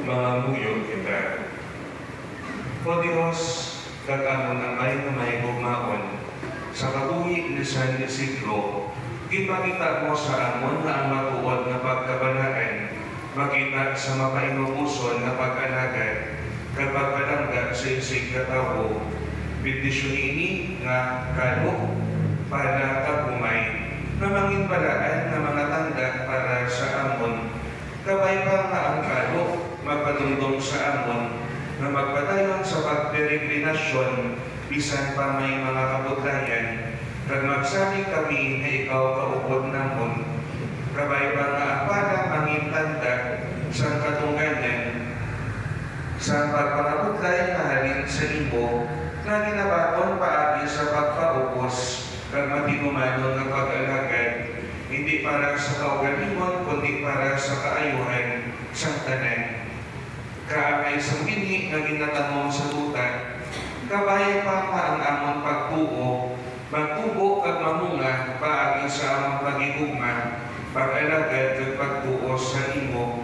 Mangamuyo kita. O Diyos, kagamon ang ay na may gugmaon, sa kabuhi ni San Isidro, ipakita mo sa amon na ang matuod na pagkabanaan, makita sa mapainubuson na pag-alagad, kapag palangga sa isig katawo, bendisyon ini nga kalo para kagumay, na mangin palaan na mga tanda para sa amon, kabay pa nga ang kalo, magpadungdong sa amon, na magpadayon sa pagperegrinasyon, bisan pa may mga kabutayan, kag magsabi kami na ikaw kaupod namon, kabay pa nga para mangin tanda sa katungganan, sa pagpakabutlay na halin sa imo, na ginabaton paagi sa pagpaupos, kag matinumanon na pag-alagad, hindi para sa kaugalingon, kundi para sa kaayuhan sa tanan. Kaangay sa bini na ginatanong sa lutan, kabay pa ang amon pagtuo, magtubo kag mamunga paagi sa among pagigugma, pag-alagad kag pagtuo sa imo.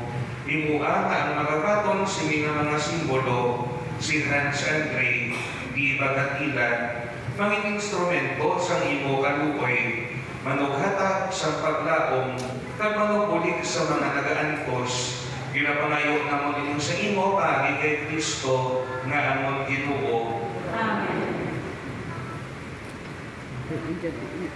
Imua ang magabaton sini nga mga simbolo, si Hans Andre, di Bagatila, mangin instrumento sa imo kaluoy, manughata sa paglaom, kag manubulig sa mga nagaantos, ginapangayo namon din sa imo paagi kay Kristo nga amon Ginoo. Amen. Diyan.